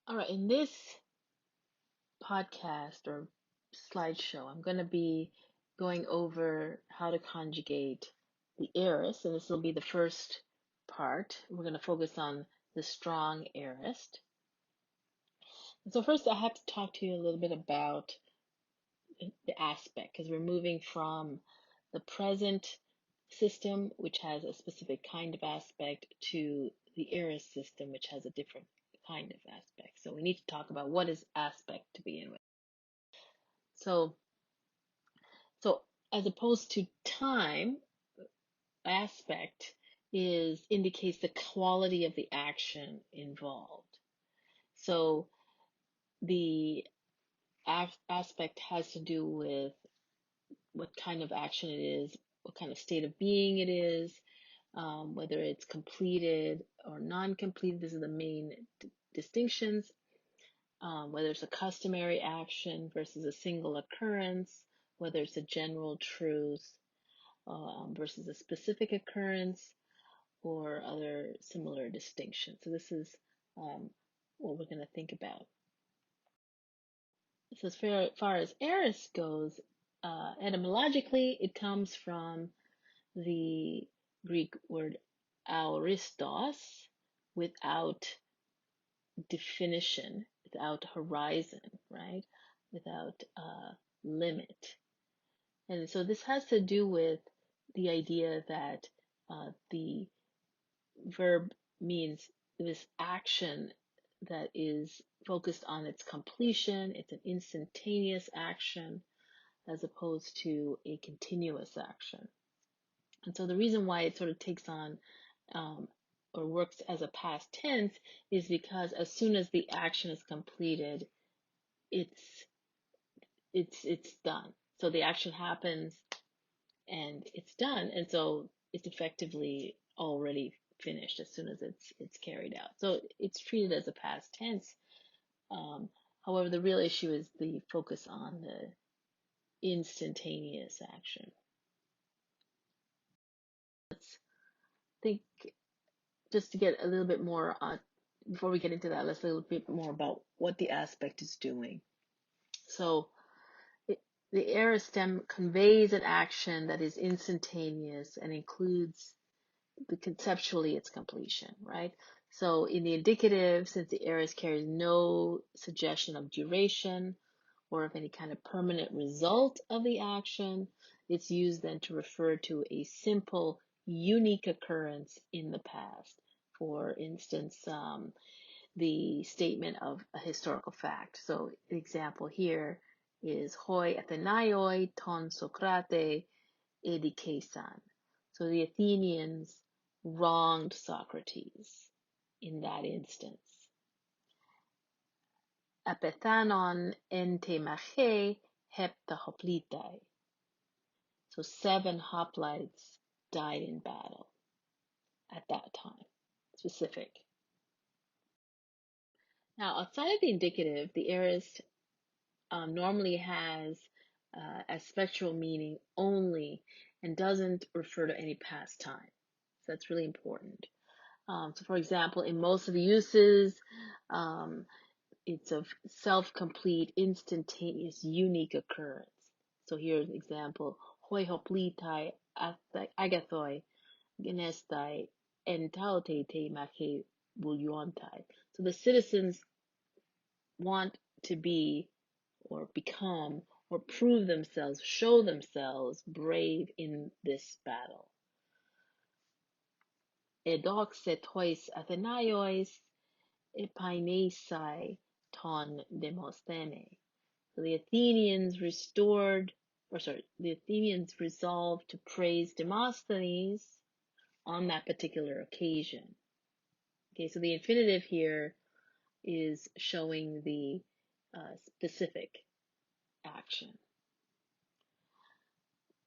All right, in this podcast or slideshow, I'm going to be going over how to conjugate the aorist, and this will be the first part. We're going to focus on the strong aorist. And so first, I have to talk to you a little bit about the aspect, because we're moving from the present system, which has a specific kind of aspect, to the aorist system, which has a different kind of aspect. So we need to talk about what is aspect to begin with. So, so as opposed to time, aspect indicates the quality of the action involved. So the aspect has to do with what kind of action it is, what kind of state of being it is, whether it's completed or non-completed. These are the main distinctions. Whether it's a customary action versus a single occurrence, whether it's a general truth versus a specific occurrence, or other similar distinctions. So this is what we're going to think about. So as far as aorist goes, etymologically, it comes from the Greek word aoristos, without definition, without horizon, right? Without limit. And so this has to do with the idea that the verb means this action that is focused on its completion. It's an instantaneous action as opposed to a continuous action. And so the reason why it sort of takes on or works as a past tense is because as soon as the action is completed, it's done. So the action happens and it's done, and so it's effectively already finished as soon as it's carried out. So it's treated as a past tense. However, the real issue is the focus on the instantaneous action. Let's think, just to get a little bit more before we get into that, let's a little bit more about what the aspect is doing. So the aorist stem conveys an action that is instantaneous and includes conceptually its completion, right? So in the indicative, since the aorist carries no suggestion of duration or of any kind of permanent result of the action, it's used then to refer to a simple, unique occurrence in the past. For instance, the statement of a historical fact. So the example here is hoi Athenaioi ton Socrate edikesan. So the Athenians wronged Socrates in that instance. Apethanon en temache hepta hoplitai. So 7 hoplites died in battle at that time. Specific. Now, outside of the indicative, the aorist normally has a spectral meaning only and doesn't refer to any past time. So that's really important. So for example, in most of the uses, it's a self-complete, instantaneous, unique occurrence. So here's an example. Hoi hoplitai agathoi genestai entaute te mache buliontai. So the citizens want to be or become or prove themselves, show themselves brave in this battle. Edoxe tois Athenaios epainesai ton demosthene. So the Athenians resolved to praise Demosthenes on that particular occasion. Okay, so the infinitive here is showing the specific action.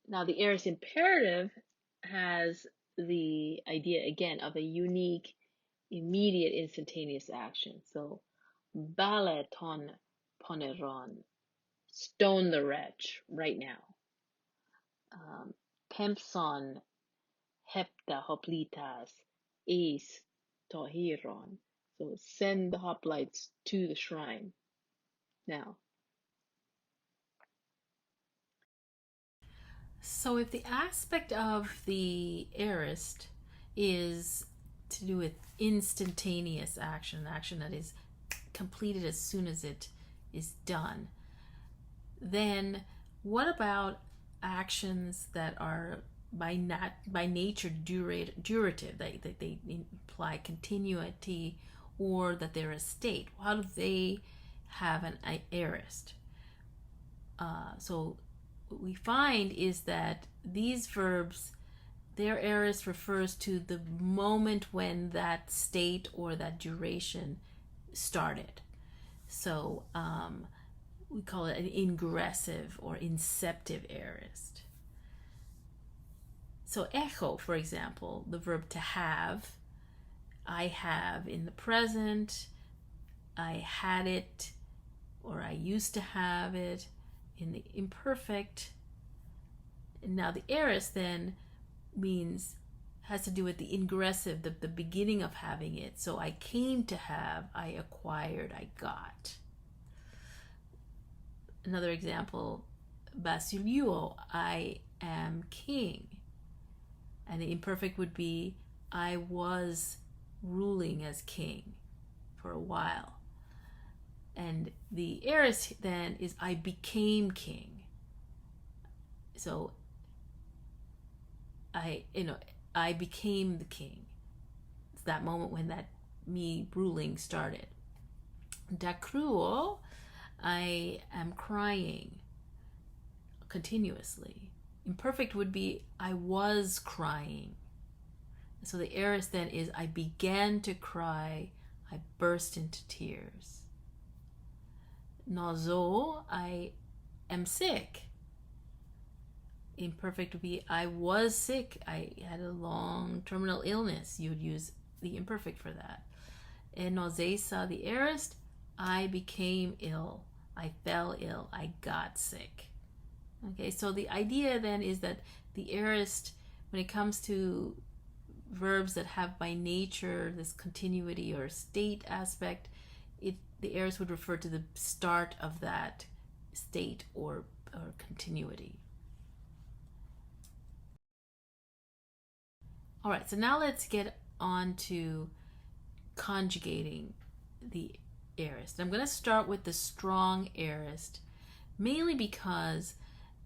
Now, the aorist imperative has the idea, again, of a unique, immediate, instantaneous action. So, bale ton poneron, stone the wretch right now. Pempson hepta hoplitas eis tohiron. So send the hoplites to the shrine now. So if the aspect of the aorist is to do with instantaneous action, action that is completed as soon as it is done, then what about actions that are by nature durative, that they imply continuity, or that they're a state? How do they have an aorist? So what we find is that these verbs, their aorist refers to the moment when that state or that duration started. So we call it an ingressive or inceptive aorist. So echo, for example, the verb to have, I have in the present, I had it, or I used to have it in the imperfect. Now the aorist then has to do with the ingressive, the beginning of having it. So I came to have, I acquired, I got. Another example, basiluo, I am king. And the imperfect would be, I was ruling as king for a while. And the aorist then is, I became king. So I became the king. It's that moment when that me ruling started. Dakruo, I am crying continuously. Imperfect would be, I was crying. So the aorist then is, I began to cry, I burst into tears. Nozo, I am sick. Imperfect would be, I was sick, I had a long terminal illness. You would use the imperfect for that. Enozesa, the aorist, I became ill, I fell ill, I got sick. Okay, so the idea then is that the aorist, when it comes to verbs that have by nature this continuity or state aspect, the aorist would refer to the start of that state or continuity. All right, so now let's get on to conjugating the aorist. I'm going to start with the strong aorist, mainly because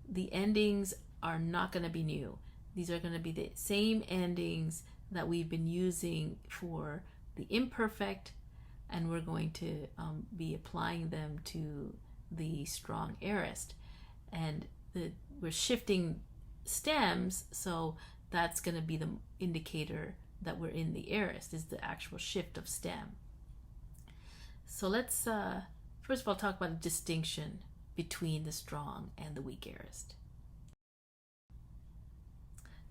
the endings are not going to be new. These are going to be the same endings that we've been using for the imperfect, and we're going to be applying them to the strong aorist. And we're shifting stems, so that's going to be the indicator that we're in the aorist, is the actual shift of stem. So let's first of all talk about a distinction between the strong and the weak aorist.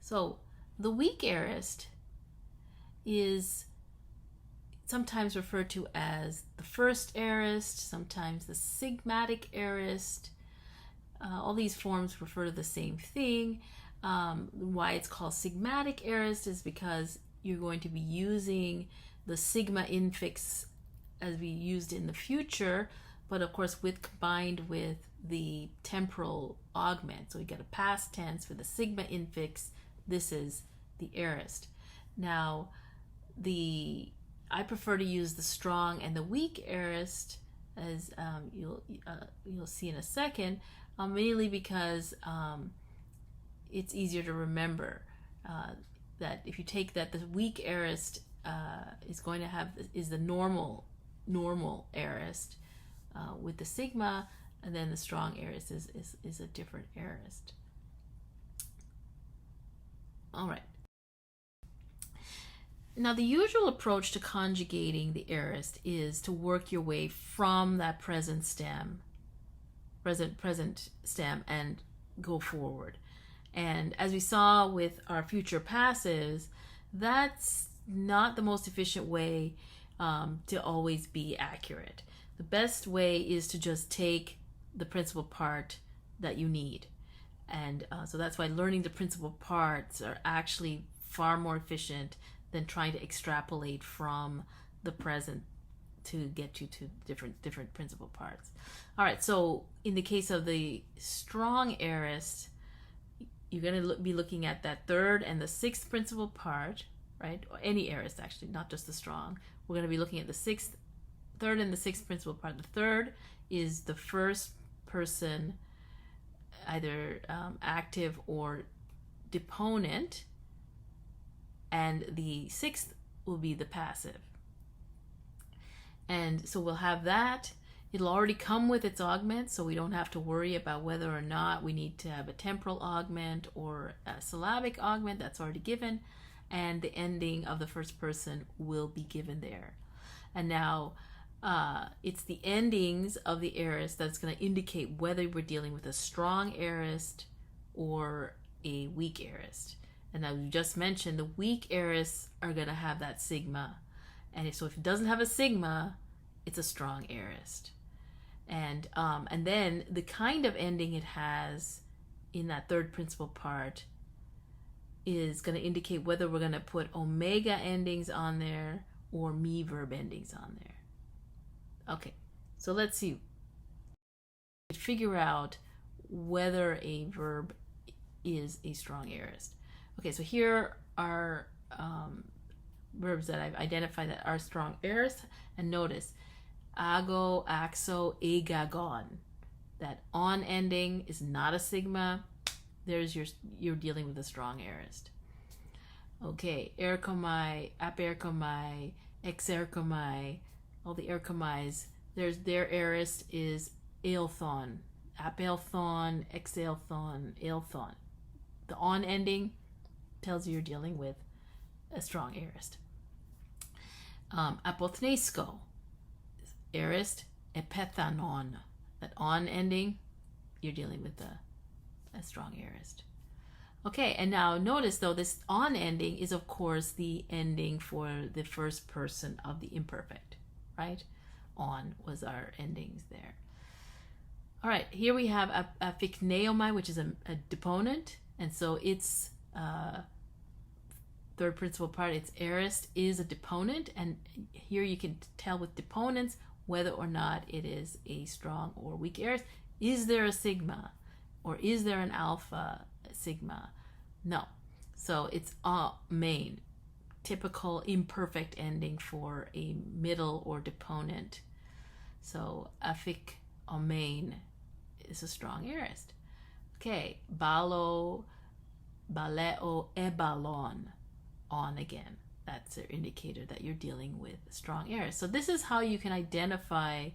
So the weak aorist is sometimes referred to as the first aorist, sometimes the sigmatic aorist. All these forms refer to the same thing. Why it's called sigmatic aorist is because you're going to be using the sigma infix as we used in the future, but of course combined with the temporal augment. So we get a past tense for the sigma infix. This is the aorist. Now, I prefer to use the strong and the weak aorist, as you'll see in a second, mainly because it's easier to remember that if you take that, the weak aorist is the normal aorist with the sigma, and then the strong aorist is a different aorist. All right. Now, the usual approach to conjugating the aorist is to work your way from that present stem and go forward. And as we saw with our future passives, that's not the most efficient way to always be accurate. The best way is to just take the principal part that you need. And so that's why learning the principal parts are actually far more efficient than trying to extrapolate from the present to get you to different principal parts. All right, so in the case of the strong aorist, you're going to be looking at that third and the sixth principal part, right? Or any aorist, actually, not just the strong. We're going to be looking at the third and the sixth principal part. The third is the first person, either active or deponent, and the sixth will be the passive. And so we'll have that. It'll already come with its augment, so we don't have to worry about whether or not we need to have a temporal augment or a syllabic augment. That's already given. And the ending of the first person will be given there. And now it's the endings of the aorist that's going to indicate whether we're dealing with a strong aorist or a weak aorist. And as we just mentioned, the weak aorists are going to have that sigma. And so if it doesn't have a sigma, it's a strong aorist. And then the kind of ending it has in that third principal part is going to indicate whether we're going to put omega endings on there or me verb endings on there. Okay, so let's see. Figure out whether a verb is a strong aorist. Okay, so here are verbs that I've identified that are strong aorists. And notice, ago, axo, agagon. That on ending is not a sigma. There's you're dealing with a strong aorist. Okay, erkomai, aperkomai, exerkomai, all the erkomais. Their aorist is aelthon, apelthon, exaelthon, aelthon. The on ending tells you you're dealing with a strong aorist. Apothnesko, aorist, epethanon. That on ending, you're dealing with a strong aorist. Okay, and now notice though, this on ending is of course the ending for the first person of the imperfect, right? On was our endings there. All right, here we have a phikneomai, which is a deponent, and so its third principal part, its aorist is a deponent, and here you can tell with deponents whether or not it is a strong or weak aorist. Is there a sigma, or is there an alpha sigma? No. So it's main, typical imperfect ending for a middle or deponent. So afik main is a strong aorist. Okay, balo, baleo, ebalon, on again. That's an indicator that you're dealing with strong aorist. So this is how you can identify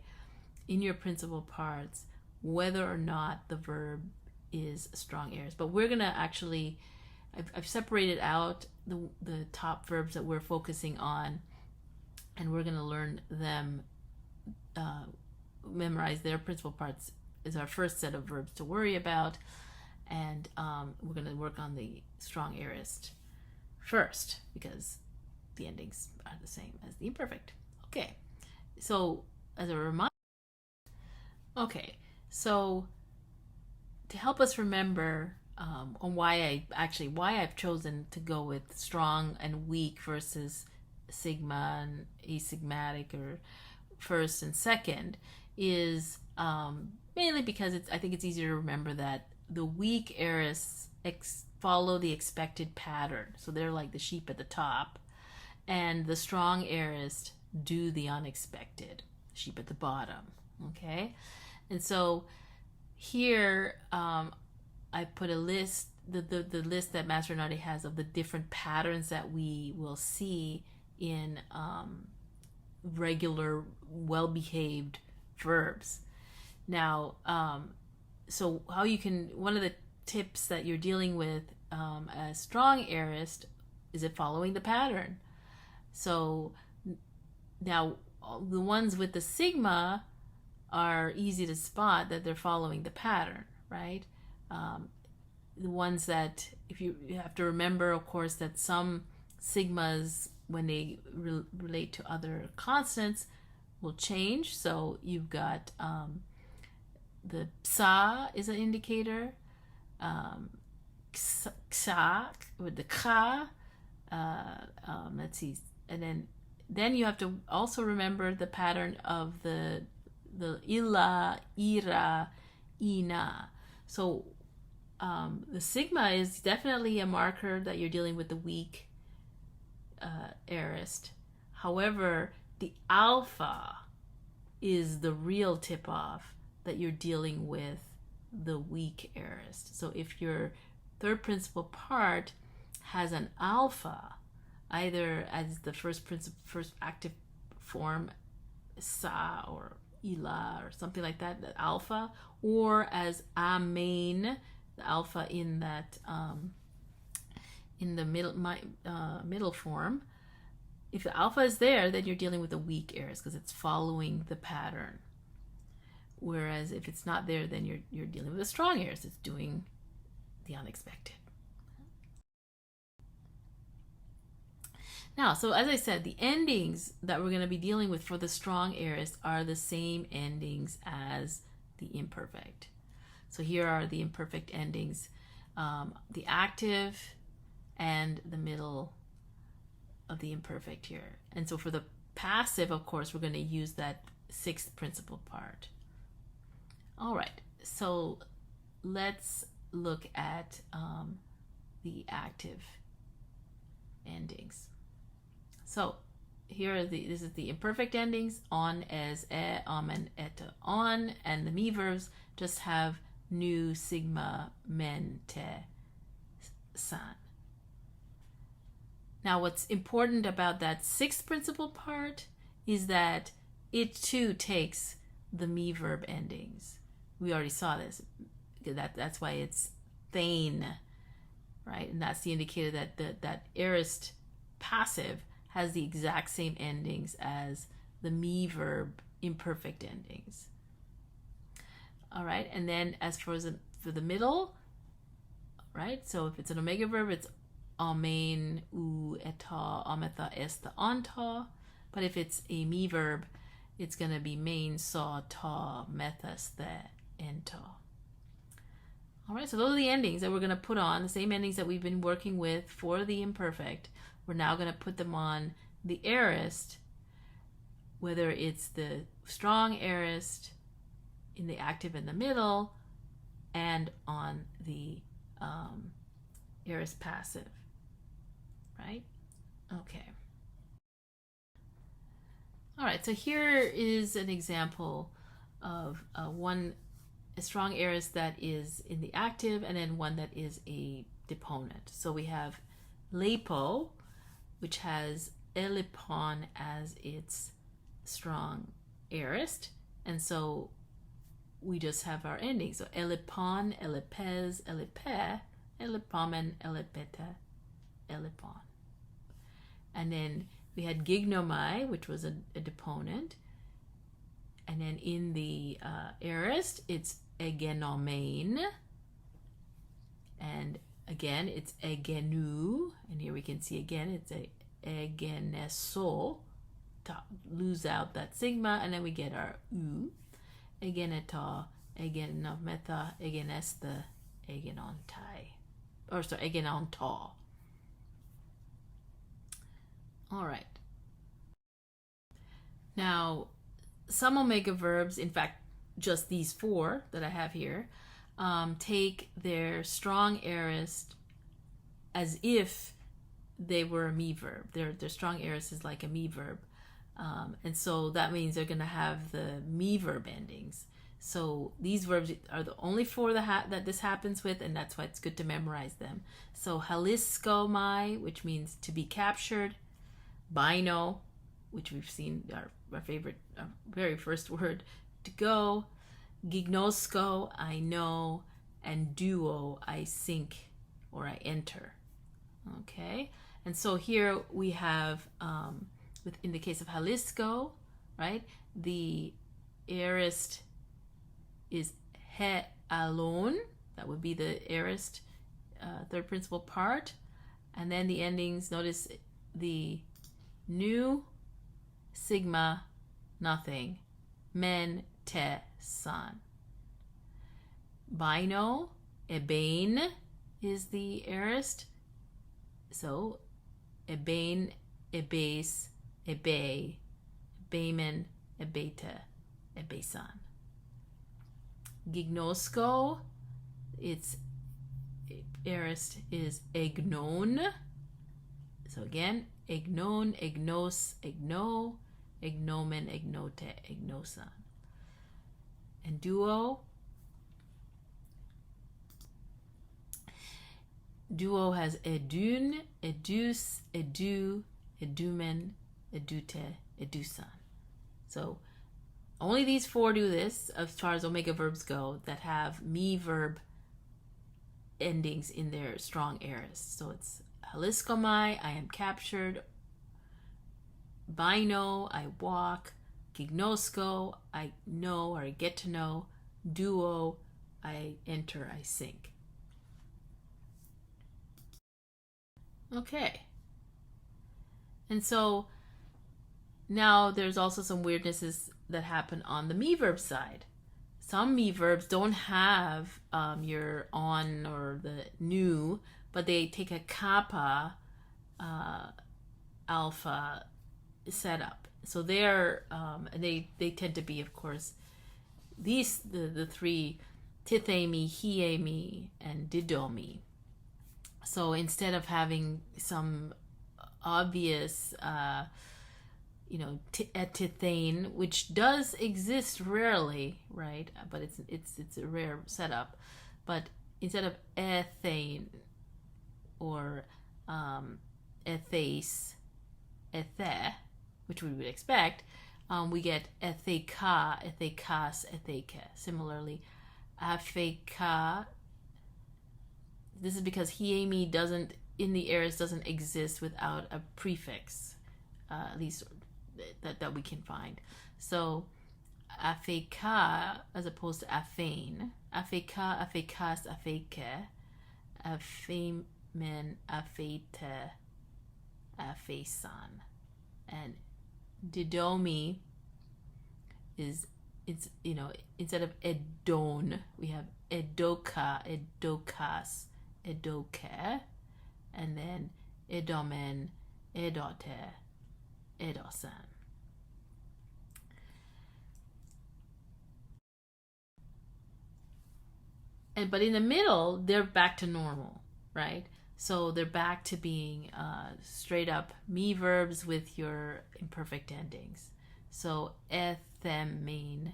in your principal parts whether or not the verb is a strong aorist. But we're going to actually, I've separated out the top verbs that we're focusing on, and we're going to learn them, memorize their principal parts is our first set of verbs to worry about, and we're going to work on the strong aorist first because the endings are the same as the imperfect. Okay, so as a reminder, so to help us remember on why I've chosen to go with strong and weak versus sigma and asigmatic or first and second is mainly because I think it's easier to remember that the weak aorists follow the expected pattern. So they're like the sheep at the top, and the strong aorists do the unexpected, sheep at the bottom. Okay, and so here I put a list, the list that Mastronardi has of the different patterns that we will see in regular, well-behaved verbs. Now, so how you can, one of the tips that you're dealing with a strong aorist is it following the pattern. So now the ones with the sigma are easy to spot that they're following the pattern, right? The ones that, if you have to remember, of course, that some sigmas, when they relate to other constants, will change. So you've got the psa is an indicator, ksa with the ka, let's see, and then then you have to also remember the pattern of the illa, ira, ina. So the sigma is definitely a marker that you're dealing with the weak aorist. However, the alpha is the real tip off that you're dealing with the weak aorist. So if your third principal part has an alpha, either as the first active form, sa or ila or something like that, that alpha, or as amen, the alpha in that in the middle form. If the alpha is there, then you're dealing with a weak aorist because it's following the pattern. Whereas if it's not there, then you're dealing with a strong aorist. It's doing the unexpected. Now, so as I said, the endings that we're going to be dealing with for the strong aorist are the same endings as the imperfect. So here are the imperfect endings, the active and the middle of the imperfect here. And so for the passive, of course, we're going to use that sixth principal part. All right, so let's look at the active endings. So here are this is the imperfect endings, on, as, amen, et, on, and the me verbs just have nu, sigma, men, te, san. Now what's important about that sixth principal part is that it too takes the me verb endings. We already saw this. That's why it's thane, right? And that's the indicator that that aorist passive has the exact same endings as the me verb imperfect endings. All right, and then as for the middle, right? So if it's an omega verb, it's amen, u, eta, ametha, esta, anta. But if it's a me verb, it's going to be main, saw, ta, methas, the, enta. All right, so those are the endings that we're going to put on, the same endings that we've been working with for the imperfect. We're now going to put them on the aorist, whether it's the strong aorist in the active in the middle and on the aorist passive, right? Okay. All right, so here is an example of a strong aorist that is in the active and then one that is a deponent. So we have lepo, which has elipon as its strong aorist, and so we just have our ending. So elipon, elipes, elipe, elipomen, elipete, elipon. And then we had gignomai, which was a deponent. And then in the aorist, it's egenomain. And again, it's egenu. And here we can see again, it's a egeneso. Lose out that sigma, and then we get our u. Egeneta, egenometa, egenesta, egenontai. Or sorry, egenonta. All right. Now, some omega verbs, in fact, just these four that I have here, take their strong aorist as if they were a me verb. Their strong aorist is like a me verb. And so that means they're going to have the me verb endings. So these verbs are the only four that this happens with, and that's why it's good to memorize them. So haliskomai, which means to be captured. Bino, which we've seen, our favorite, our very first word, to go. Gignosko, I know. And duo, I sink or I enter. Okay, and so here we have, in the case of Jalisco, right, the aorist is he alone. That would be the aorist third principal part. And then the endings, notice the nu, sigma, nothing, men, te, san. Bino, ebane is the aorist. So ebane, ebase, ebe, ebemen, ebete, ebesan. Gignosko, its aorist is egnon. So again, egnon, egnos, egno, egnomen, egnote, egnosan. And duo has edun, edus, edu, edumen, edute, edusan. So only these four do this as far as omega verbs go that have me verb endings in their strong aorist. So it's haliskomai, I am captured. Bino, I walk. Gignosko, I know or I get to know. Duo, I enter, I sink. Okay. And so now there's also some weirdnesses that happen on the me verb side. Some me verbs don't have your on or the new, but they take a kappa alpha setup. So they're they tend to be, of course, these the three tithemi, hiemi, and didomi. So instead of having some obvious tithane, which does exist rarely, right? But it's a rare setup. But instead of ethane or ethase, ethe, which we would expect, we get etheka, ethekas, etheke. Similarly, afeka. This is because hiemi doesn't in the aorist doesn't exist without a prefix, at least that we can find. So afeka as opposed to afane, afeka, afekas, afeke, afemen, afete, afesan, and didomi is instead of edon we have edoka, edokas, edoke, and then edomen, edote, edosan. But in the middle, they're back to normal, right? So they're back to being straight up me verbs with your imperfect endings. So ethemin,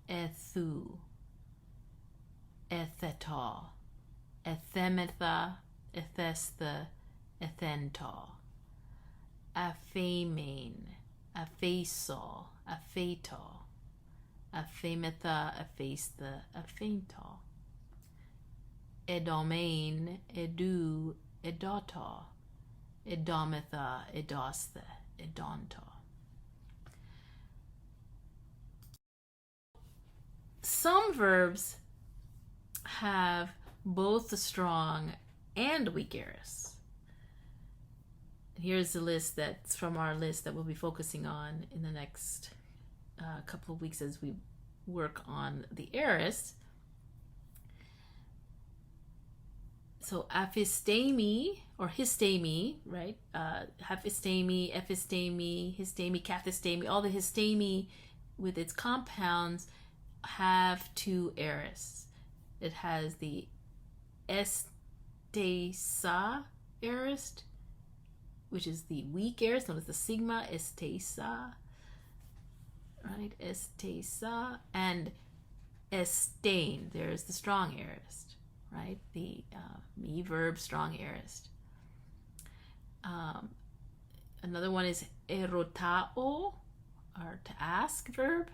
ethu, ethetol, ethemetha, ethestha, ethentol, aphamein, aphasol, aphatol, aphametha, aphastha, aphantol, edomain, edu, edotol, edometha, edostha, edontol. Some verbs have both the strong and weak aorists. Here's the list that's from our list that we'll be focusing on in the next couple of weeks as we work on the aorists. So aphistemi or histemi, right? Haphistemi, ephistemi, histemi, cathistemi, all the histemi with its compounds have two aorists. It has the estesa aorist, which is the weak aorist, known as the sigma estesa, right? Estesa, and estain. There's the strong aorist, right? The me verb strong aorist. Another one is erotao, or to ask verb.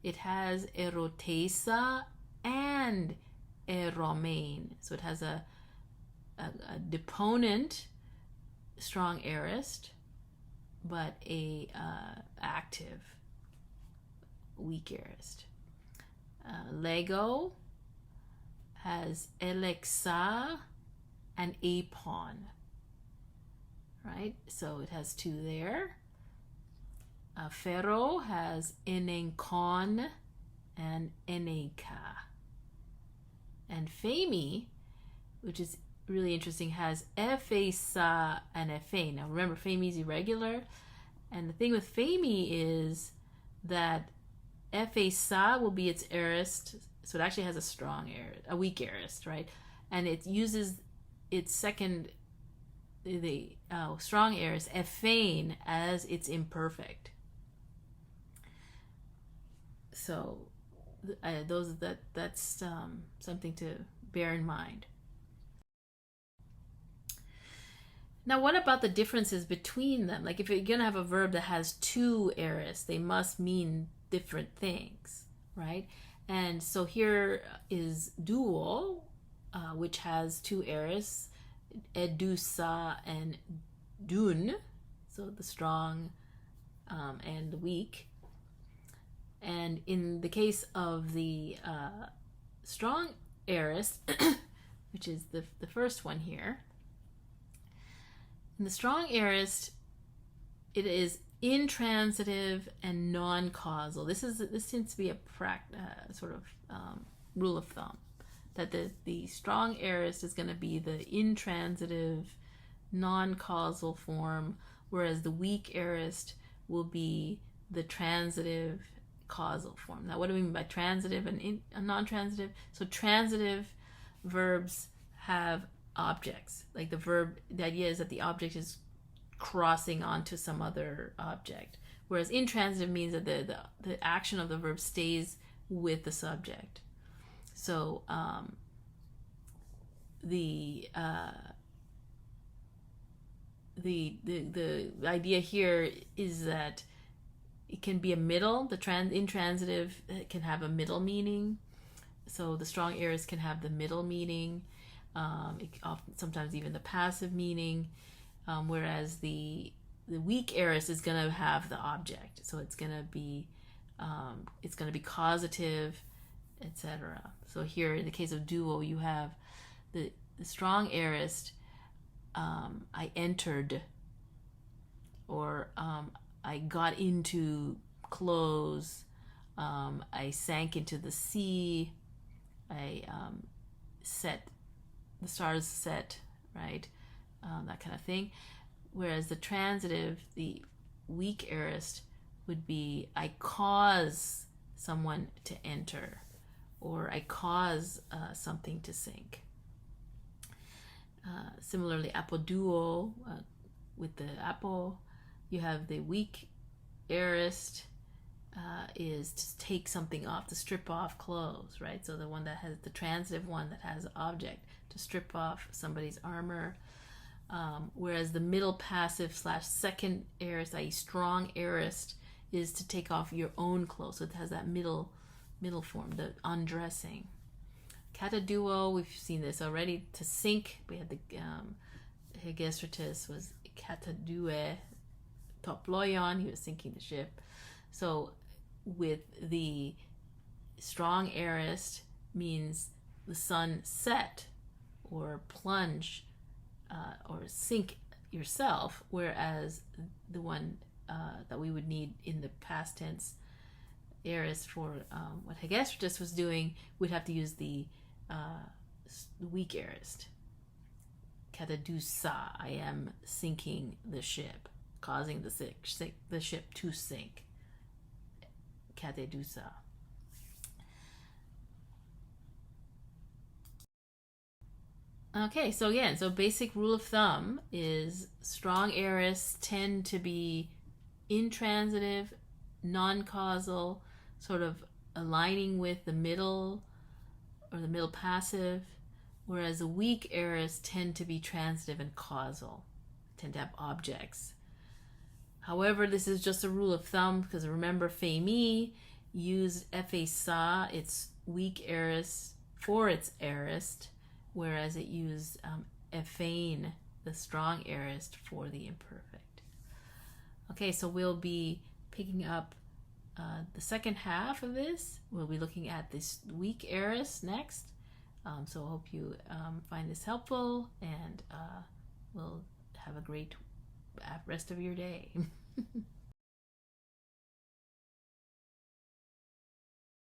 It has erotesa and eromain. So it has a deponent strong aorist, but a active weak aorist. Lego has elexa and apon, right? So it has two there. Pharaoh has enenkon and eneka. And Femi, which is really interesting, has ephesa and ephane. Now remember, Femi is irregular, And the thing with Femi is that fa sa will be its aorist, so it actually has a strong aorist, a weak aorist, right? And it uses its second, the strong aorist ephane as its imperfect. So that's something to bear in mind. Now, what about the differences between them? Like, if you're going to have a verb that has two aorists, they must mean different things, right? And so here is duo, which has two aorists, edusa and dun, so the strong and the weak. And in the case of the strong aorist, which is the first one here, in the strong aorist, it is intransitive and non-causal. This seems to be a sort of rule of thumb, that the strong aorist is going to be the intransitive, non-causal form, whereas the weak aorist will be the transitive, causal form. Now, what do we mean by transitive and non-transitive? So transitive verbs have objects. Like the idea is that the object is crossing onto some other object, whereas intransitive means that the action of the verb stays with the subject. So the idea here is that it can be a middle. The intransitive can have a middle meaning. So the strong aorist can have the middle meaning. Sometimes even the passive meaning, whereas the weak aorist is going to have the object, so it's going to be causative, etc. So here in the case of duo, you have the strong aorist. I entered, or I got into clothes. I sank into the sea. I the stars set, right? That kind of thing. Whereas the transitive, the weak aorist, would be I cause someone to enter, or I cause something to sink. Similarly, apoduo, with the apo, you have the weak aorist is to take something off, to strip off clothes, right? So the one that has the transitive one that has object, to strip off somebody's armor. Whereas the middle passive / second aorist, i.e. strong aorist, is to take off your own clothes. So it has that middle form, the undressing. Kataduo, we've seen this already. To sink, we had the Hegestratus was katadue toploion, he was sinking the ship. So with the strong aorist means the sun set, or plunge, or sink yourself, whereas the one that we would need in the past tense aorist for what Hegestratus was doing, we'd have to use the weak aorist. Katadusa, I am sinking the ship, causing the ship to sink. Katadusa. Okay, so again, basic rule of thumb is strong aorists tend to be intransitive, non-causal, sort of aligning with the middle or the middle passive, whereas the weak aorists tend to be transitive and causal, tend to have objects. However, this is just a rule of thumb, because remember, Femi used fa sa, its weak aorist, for its aorist, whereas it used ephane, the strong aorist, for the imperfect. Okay, so we'll be picking up the second half of this. We'll be looking at this weak aorist next. So I hope you find this helpful, and we'll have a great rest of your day.